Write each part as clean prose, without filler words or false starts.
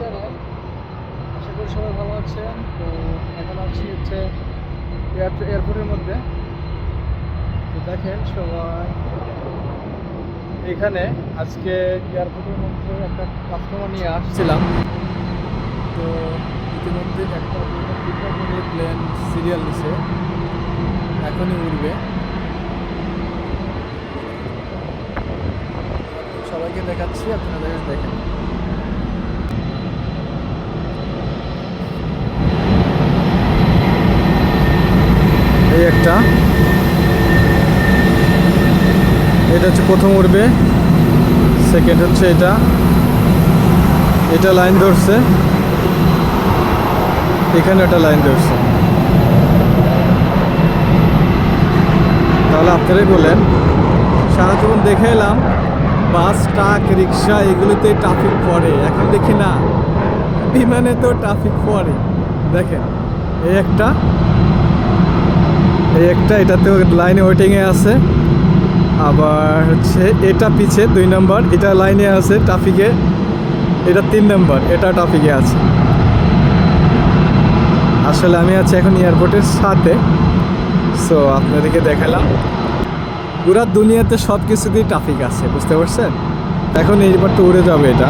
Channel. আশা করি সবাই ভালো আছেন। তো এখন আছি হচ্ছে এয়ারপোর্টের মধ্যে। তো দেখেন সবাই এখানে আজকে এয়ারপোর্টের মধ্যে একটা কাস্টমার নিয়ে আসছিলাম। তো ইতিমধ্যে একটা দুটো করে প্লেন সিরিয়াল নিছে, এখনই উঠবে। সবাইকে দেখাচ্ছি, আপনারা দেখেন। এই একটা, এটা হচ্ছে প্রথম উঠবে, সেকেন্ড হচ্ছে এটা লাইন ধরছে, এখানে একটা লাইন ধরছে। তাহলে আপনারাই বলেন, সারা জীবন দেখে এলাম বাস, ট্রাক, রিক্সা এগুলোতে ট্রাফিক পড়ে, এখন দেখি না বিমানে তো ট্রাফিক পড়ে। দেখেন এই একটা, এটাতেও লাইনে ওয়েটিংয়ে আছে। আবার হচ্ছে এটা পিছে 2 নম্বর, এটা লাইনে আছে ট্রাফিকে। এটা 3 নম্বর, এটা ট্রাফিকে আছে। আসলে আমি আছি এখন এয়ারপোর্টের সাথে। সো আপনাদেরকে দেখালাম পুরা দুনিয়াতে সব কিছুতেই ট্রাফিক আছে, বুঝতে পারছেন। এখন এইবার তো উড়ে যাবে এটা,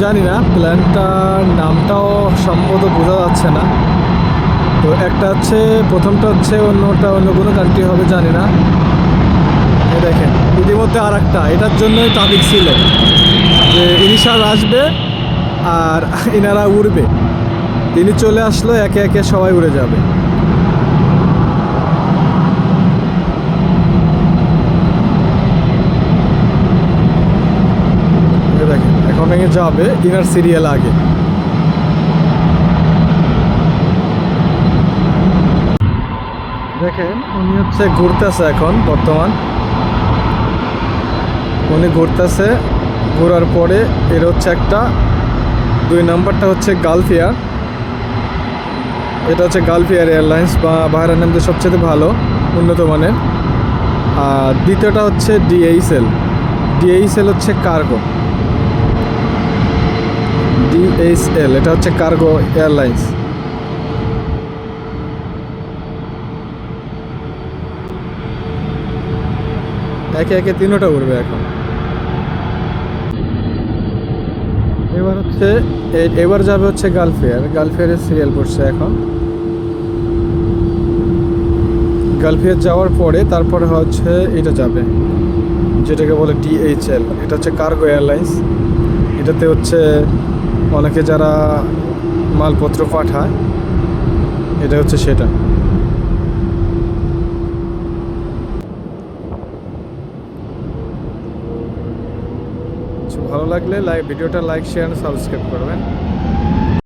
জানি না প্ল্যানটার নামটাও সম্ভবত বোঝা যাচ্ছে না। তো একটা হচ্ছে, প্রথমটা হচ্ছে অন্যটা অন্য কোনো কান্ট্রি হবে, জানি না। এই দেখেন ইতিমধ্যে আর একটা, এটার জন্যই ট্রাফিক ছিল যে ইনিশাল আসবে আর ইনারা উড়বে। তিনি চলে আসলো, একে একে সবাই উড়ে যাবে। দেখেন এখন যাবে ইনার সিরিয়াল আগে। দেখেন উনি হচ্ছে ঘুরতেছে এখন বর্তমান, উনি ঘুরতেছে। ঘোরার পরে এর হচ্ছে একটা 2 নম্বরটা হচ্ছে গালফ এয়ার। এটা হচ্ছে গালফ এয়ার এয়ারলাইন্স বা বাহরাইনের মধ্যে সবচেয়ে ভালো উন্নত মানের। আর দ্বিতীয়টা হচ্ছে ডিএইচএল হচ্ছে কার্গো। ডিএইচএল এটা হচ্ছে কার্গো এয়ারলাইন্স। একে একে 3টা উঠবে এখন। এবার হচ্ছে এবার যাবে হচ্ছে গালফ এয়ারের সিরিয়াল পড়ছে এখন। গালফ এয়ার যাওয়ার পরে তারপরে হচ্ছে এটা যাবে, যেটাকে বলে ডিএইচএল। এটা হচ্ছে কার্গো এয়ারলাইন্স। এটাতে হচ্ছে অনেকে যারা মালপত্র পাঠায়, এটা হচ্ছে সেটা। ভালো লাগলে ভিডিওটা লাইক, শেয়ার, সাবস্ক্রাইব করবেন।